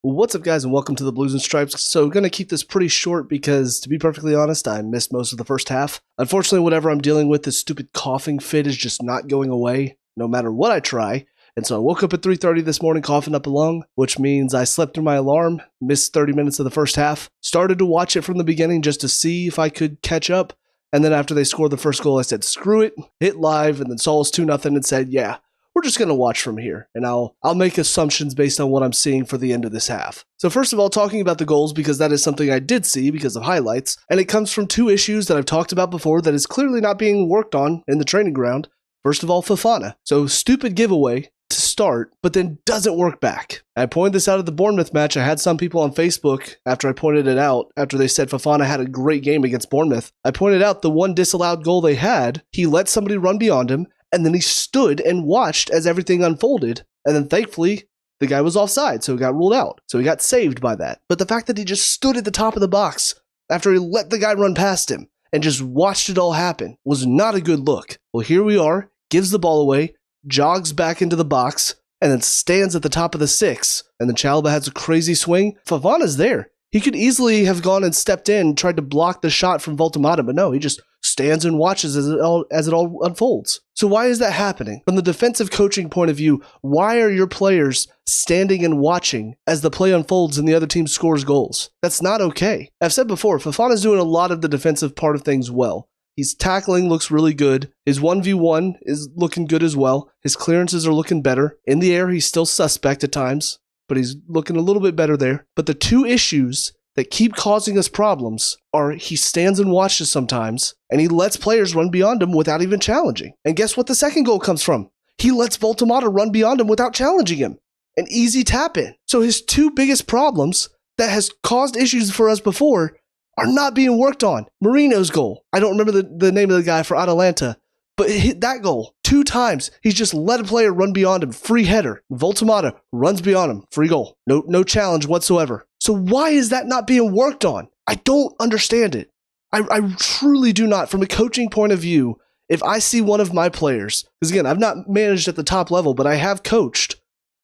What's up, guys, and welcome to the Blues and Stripes. So, going to keep this pretty short because, to be perfectly honest, I missed most of the first half. Unfortunately, whatever I'm dealing with, this stupid coughing fit is just not going away, no matter what I try. And so I woke up at 3:30 this morning coughing up a lung, which means I slept through my alarm, missed 30 minutes of the first half, started to watch it from the beginning just to see if I could catch up. And then after they scored the first goal, I said, screw it, hit live, and then saw us 2-0 and said, yeah, we're just going to watch from here, and I'll make assumptions based on what I'm seeing for the end of this half. So first of all, talking about the goals, because that is something I did see because of highlights, and it comes from two issues that I've talked about before that is clearly not being worked on in the training ground. First of all, Fofana. So stupid giveaway to start, but then doesn't work back. I pointed this out at the Bournemouth match. I had some people on Facebook, after I pointed it out, after they said Fofana had a great game against Bournemouth, I pointed out the one disallowed goal they had, he let somebody run beyond him, and then he stood and watched as everything unfolded. And then thankfully, the guy was offside, so he got ruled out. So he got saved by that. But the fact that he just stood at the top of the box after he let the guy run past him and just watched it all happen was not a good look. Well, here we are, gives the ball away, jogs back into the box, and then stands at the top of the six. And then Chalobah has a crazy swing. Fofana's there. He could easily have gone and stepped in, tried to block the shot from Voltamata, but no, he just stands and watches as it all unfolds. So why is that happening? From the defensive coaching point of view, why are your players standing and watching as the play unfolds and the other team scores goals? That's not okay. I've said before, Fofana's doing a lot of the defensive part of things well. His tackling looks really good. His 1v1 is looking good as well. His clearances are looking better. In the air, he's still suspect at times, but he's looking a little bit better there. But the two issues that keep causing us problems are he stands and watches sometimes, and he lets players run beyond him without even challenging. And guess what the second goal comes from? He lets Voltamata run beyond him without challenging him. An easy tap in. So his two biggest problems that has caused issues for us before are not being worked on. Marino's goal. I don't remember the name of the guy for Atalanta, but it hit that goal 2 times. He's just let a player run beyond him. Free header. Voltamata runs beyond him. Free goal. No challenge whatsoever. So why is that not being worked on? I don't understand it. I truly do not. From a coaching point of view, if I see one of my players, because again, I've not managed at the top level, but I have coached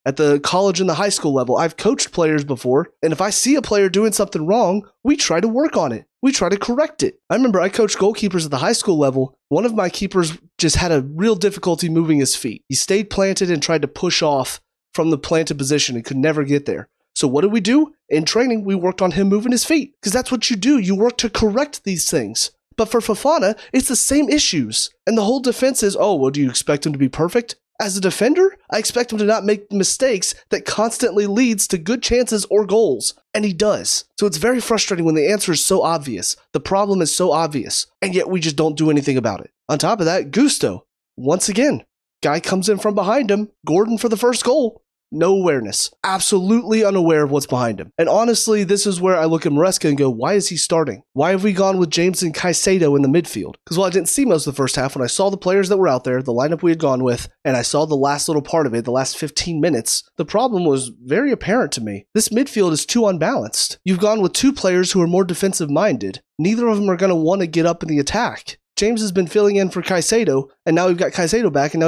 at the college and the high school level. I've coached players before, and if I see a player doing something wrong, we try to work on it. We try to correct it. I remember I coached goalkeepers at the high school level. One of my keepers just had a real difficulty moving his feet. He stayed planted and tried to push off from the planted position and could never get there. So what did we do? In training, we worked on him moving his feet, because that's what you do. You work to correct these things. But for Fofana, it's the same issues. And the whole defense is, oh, well, do you expect him to be perfect? As a defender, I expect him to not make mistakes that constantly leads to good chances or goals. And he does. So it's very frustrating when the answer is so obvious. The problem is so obvious. And yet we just don't do anything about it. On top of that, Gusto. Once again, guy comes in from behind him. Gordon for the first goal. No awareness. Absolutely unaware of what's behind him. And honestly, this is where I look at Maresca and go, why is he starting? Why have we gone with James and Caicedo in the midfield? Because while I didn't see most of the first half, when I saw the players that were out there, the lineup we had gone with, and I saw the last little part of it, the last 15 minutes, the problem was very apparent to me. This midfield is too unbalanced. You've gone with 2 players who are more defensive-minded. Neither of them are going to want to get up in the attack. James has been filling in for Caicedo, and now we've got Caicedo back, and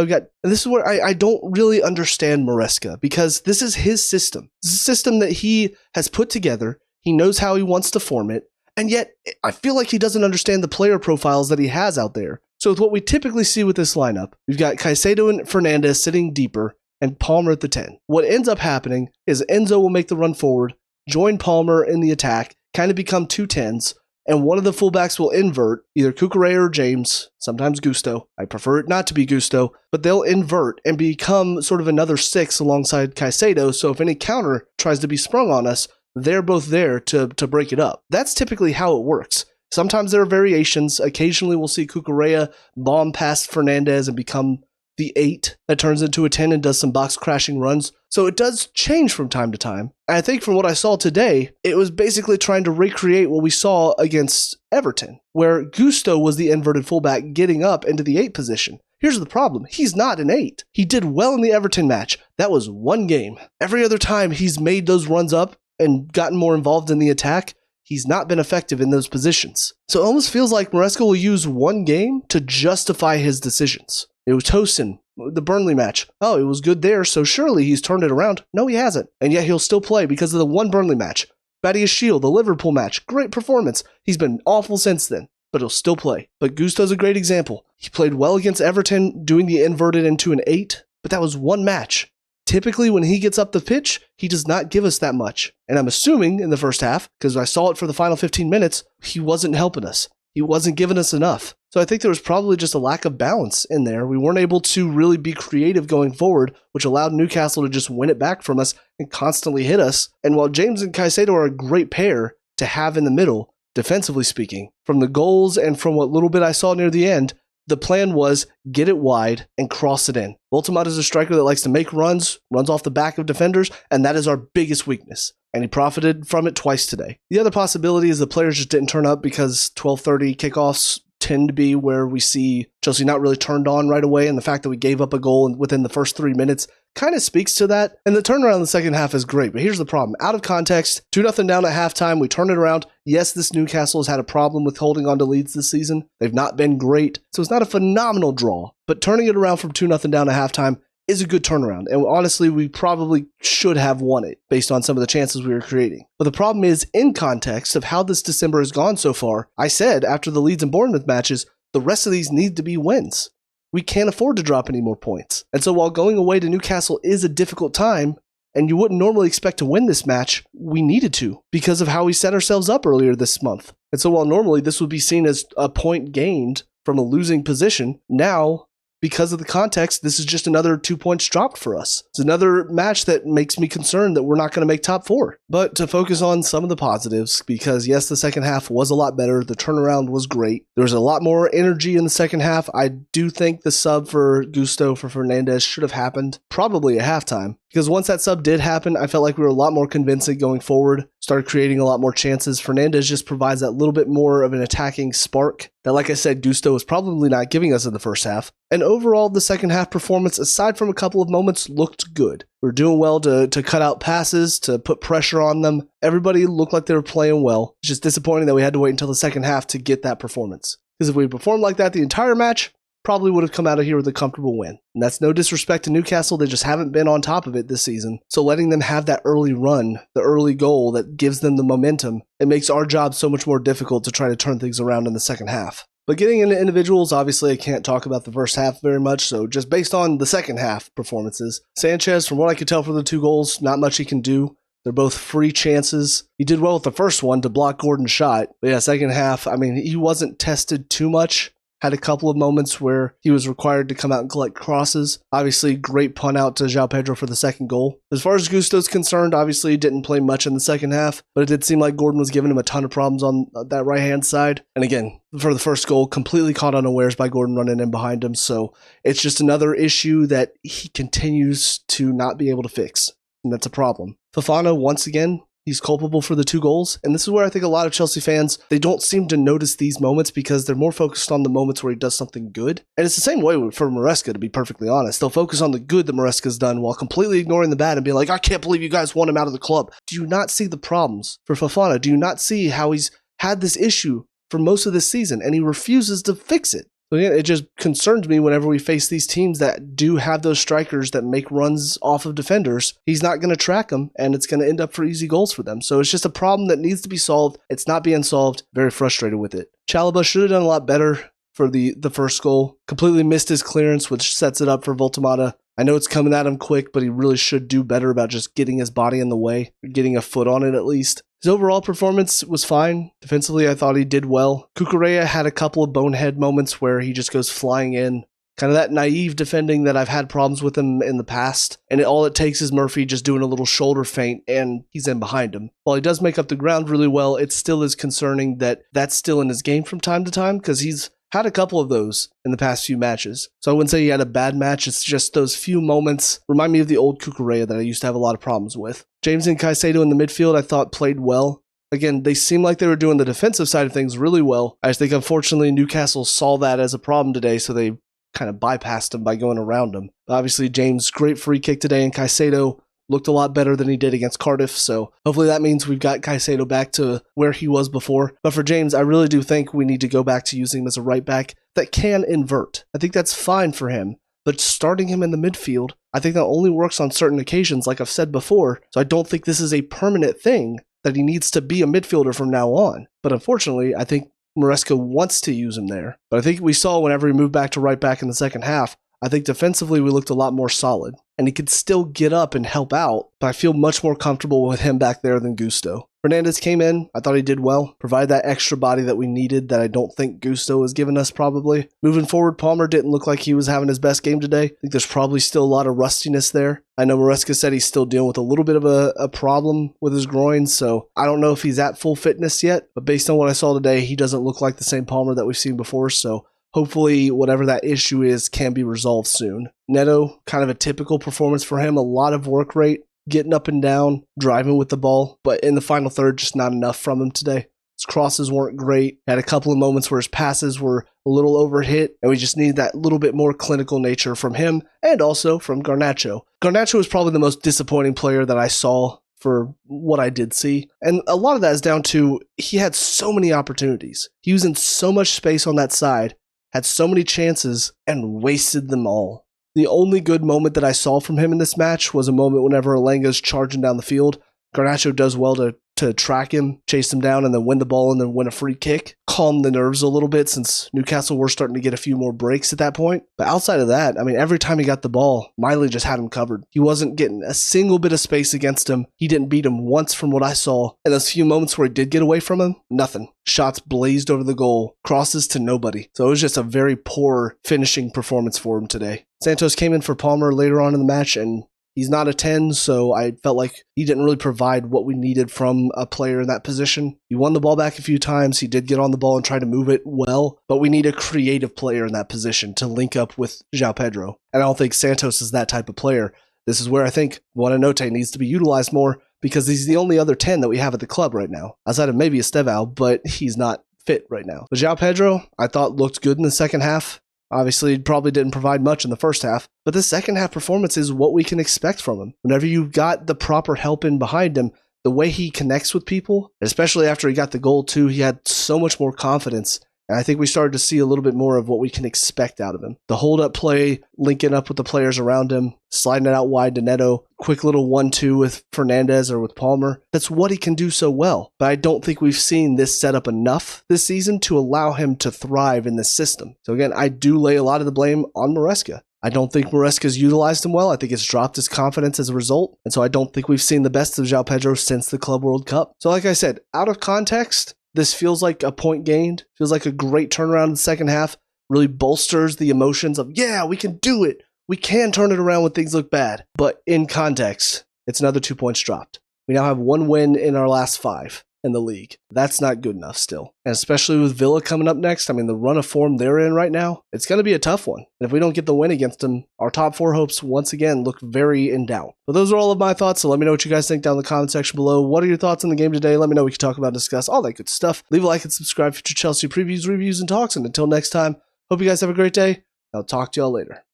this is where I don't really understand Maresca, because this is his system. This is a system that he has put together. He knows how he wants to form it, and yet I feel like he doesn't understand the player profiles that he has out there. So with what we typically see with this lineup, we've got Caicedo and Fernandez sitting deeper, and Palmer at the 10. What ends up happening is Enzo will make the run forward, join Palmer in the attack, kind of become 2 10s, and one of the fullbacks will invert, either Cucurella or James, sometimes Gusto. I prefer it not to be Gusto, but they'll invert and become sort of another 6 alongside Caicedo, so if any counter tries to be sprung on us, they're both there to break it up. That's typically how it works. Sometimes there are variations. Occasionally we'll see Cucurella bomb past Fernandez and become the 8 that turns into a 10 and does some box crashing runs. So it does change from time to time. And I think from what I saw today, it was basically trying to recreate what we saw against Everton, where Gusto was the inverted fullback getting up into the 8 position. Here's the problem. He's not an 8. He did well in the Everton match. That was one game. Every other time he's made those runs up and gotten more involved in the attack, he's not been effective in those positions. So it almost feels like Maresca will use one game to justify his decisions. It was Tosin The Burnley match. Oh, it was good there, so surely he's turned it around. No, he hasn't. And yet he'll still play because of the one Burnley match. Badia's Shield, the Liverpool match. Great performance. He's been awful since then, but he'll still play. But Gusto's a great example. He played well against Everton, doing the inverted into an 8, but that was one match. Typically, when he gets up the pitch, he does not give us that much. And I'm assuming in the first half, because I saw it for the final 15 minutes, he wasn't helping us. He wasn't giving us enough. So I think there was probably just a lack of balance in there. We weren't able to really be creative going forward, which allowed Newcastle to just win it back from us and constantly hit us. And while James and Caicedo are a great pair to have in the middle, defensively speaking, from the goals and from what little bit I saw near the end, the plan was get it wide and cross it in. Voltemata is a striker that likes to make runs off the back of defenders, and that is our biggest weakness. And he profited from it twice today. The other possibility is the players just didn't turn up because 12:30 kickoffs tend to be where we see Chelsea not really turned on right away, and the fact that we gave up a goal within the first 3 minutes kind of speaks to that. And the turnaround in the second half is great, but here's the problem. Out of context, 2-0 down at halftime, we turn it around. Yes, this Newcastle has had a problem with holding on to leads this season. They've not been great, so it's not a phenomenal draw, but turning it around from 2-0 down at halftime is a good turnaround, and honestly, we probably should have won it based on some of the chances we were creating. But the problem is, in context of how this December has gone so far, I said after the Leeds and Bournemouth matches, the rest of these need to be wins. We can't afford to drop any more points. And so while going away to Newcastle is a difficult time, and you wouldn't normally expect to win this match, we needed to because of how we set ourselves up earlier this month. And so while normally this would be seen as a point gained from a losing position, now, because of the context, this is just another 2 points dropped for us. It's another match that makes me concerned that we're not going to make top 4. But to focus on some of the positives, because yes, the second half was a lot better. The turnaround was great. There was a lot more energy in the second half. I do think the sub for Gusto for Fernandes should have happened probably at halftime. Because once that sub did happen, I felt like we were a lot more convincing going forward, started creating a lot more chances. Fernandes just provides that little bit more of an attacking spark that, like I said, Gusto was probably not giving us in the first half. And overall, the second half performance, aside from a couple of moments, looked good. We were doing well to cut out passes, to put pressure on them. Everybody looked like they were playing well. It's just disappointing that we had to wait until the second half to get that performance. Because if we performed like that the entire match, probably would have come out of here with a comfortable win. And that's no disrespect to Newcastle, they just haven't been on top of it this season. So letting them have that early run, the early goal that gives them the momentum, it makes our job so much more difficult to try to turn things around in the second half. But getting into individuals, obviously I can't talk about the first half very much, so just based on the second half performances, Sanchez, from what I could tell from the 2 goals, not much he can do. They're both free chances. He did well with the first one to block Gordon's shot. But yeah, second half, I mean, he wasn't tested too much. Had a couple of moments where he was required to come out and collect crosses. Obviously, great punt out to João Pedro for the second goal. As far as Gusto's concerned, obviously he didn't play much in the second half, but it did seem like Gordon was giving him a ton of problems on that right-hand side. And again, for the first goal, completely caught unawares by Gordon running in behind him. So it's just another issue that he continues to not be able to fix. And that's a problem. Fofana, once again, he's culpable for the 2 goals, and this is where I think a lot of Chelsea fans, they don't seem to notice these moments because they're more focused on the moments where he does something good. And it's the same way for Maresca, to be perfectly honest. They'll focus on the good that Maresca's done while completely ignoring the bad and being like, I can't believe you guys want him out of the club. Do you not see the problems for Fofana? Do you not see how he's had this issue for most of this season, and he refuses to fix it? So again, it just concerns me whenever we face these teams that do have those strikers that make runs off of defenders. He's not going to track them, and it's going to end up for easy goals for them. So it's just a problem that needs to be solved. It's not being solved. Very frustrated with it. Chalobah should have done a lot better for the first goal. Completely missed his clearance, which sets it up for Voltemata. I know it's coming at him quick, but he really should do better about just getting his body in the way, getting a foot on it at least. His overall performance was fine. Defensively, I thought he did well. Cucurella had a couple of bonehead moments where he just goes flying in. Kind of that naive defending that I've had problems with him in the past. And all it takes is Murphy just doing a little shoulder feint and he's in behind him. While he does make up the ground really well, it still is concerning that that's still in his game from time to time because he's had a couple of those in the past few matches. So I wouldn't say he had a bad match. It's just those few moments remind me of the old Cucurella that I used to have a lot of problems with. James and Caicedo in the midfield I thought played well. Again, they seem like they were doing the defensive side of things really well. I just think unfortunately Newcastle saw that as a problem today, so they kind of bypassed him by going around him. But obviously James, great free kick today, and Caicedo looked a lot better than he did against Cardiff, so hopefully that means we've got Caicedo back to where he was before. But for James, I really do think we need to go back to using him as a right back that can invert. I think that's fine for him. but starting him in the midfield, I think that only works on certain occasions, like I've said before, so I don't think this is a permanent thing that he needs to be a midfielder from now on. But unfortunately, I think Maresca wants to use him there. But I think we saw whenever he moved back to right back in the second half, I think defensively we looked a lot more solid. And he could still get up and help out, but I feel much more comfortable with him back there than Gusto. Fernandez came in. I thought he did well. Provided that extra body that we needed that I don't think Gusto has given us probably. Moving forward, Palmer didn't look like he was having his best game today. I think there's probably still a lot of rustiness there. I know Maresca said he's still dealing with a little bit of a problem with his groin, so I don't know if he's at full fitness yet. But based on what I saw today, he doesn't look like the same Palmer that we've seen before, so hopefully whatever that issue is can be resolved soon. Neto, kind of a typical performance for him. A lot of work rate, getting up and down, driving with the ball, but in the final third, just not enough from him today. His crosses weren't great. Had a couple of moments where his passes were a little overhit, and we just needed that little bit more clinical nature from him and also from Garnacho. Garnacho was probably the most disappointing player that I saw for what I did see. And a lot of that is down to he had so many opportunities. He was in so much space on that side, had so many chances, and wasted them all. The only good moment that I saw from him in this match was a moment whenever Alenga's charging down the field. Garnacho does well to track him, chase him down, and then win the ball and then win a free kick. Calm the nerves a little bit since Newcastle were starting to get a few more breaks at that point. But outside of that, I mean, every time he got the ball, Miley just had him covered. He wasn't getting a single bit of space against him. He didn't beat him once from what I saw. And those few moments where he did get away from him, nothing. Shots blazed over the goal, crosses to nobody. So it was just a very poor finishing performance for him today. Santos came in for Palmer later on in the match, and he's not a 10, so I felt like he didn't really provide what we needed from a player in that position. He won the ball back a few times. He did get on the ball and try to move it well, but we need a creative player in that position to link up with João Pedro. And I don't think Santos is that type of player. This is where I think Buonanotte needs to be utilized more because he's the only other 10 that we have at the club right now, outside of maybe Estevao, but he's not fit right now. But João Pedro, I thought looked good in the second half. Obviously, he probably didn't provide much in the first half, but the second half performance is what we can expect from him. Whenever you've got the proper help in behind him, the way he connects with people, especially after he got the goal too, he had so much more confidence. And I think we started to see a little bit more of what we can expect out of him. The hold-up play, linking up with the players around him, sliding it out wide to Neto, quick little 1-2 with Fernandez or with Palmer. That's what he can do so well. But I don't think we've seen this setup enough this season to allow him to thrive in this system. So again, I do lay a lot of the blame on Maresca. I don't think Maresca's utilized him well. I think it's dropped his confidence as a result. And so I don't think we've seen the best of João Pedro since the Club World Cup. So like I said, out of context, this feels like a point gained, feels like a great turnaround in the second half, really bolsters the emotions of, yeah, we can do it. We can turn it around when things look bad. But in context, it's another 2 points dropped. We now have one win in our last 5 in the league. That's not good enough still. And especially with Villa coming up next, I mean, the run of form they're in right now, it's going to be a tough one. And if we don't get the win against them, our top 4 hopes once again look very in doubt. But those are all of my thoughts, so let me know what you guys think down in the comment section below. What are your thoughts on the game today? Let me know. We can talk about, discuss, all that good stuff. Leave a like and subscribe for future Chelsea previews, reviews, and talks. And until next time, hope you guys have a great day. I'll talk to y'all later.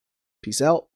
Peace out.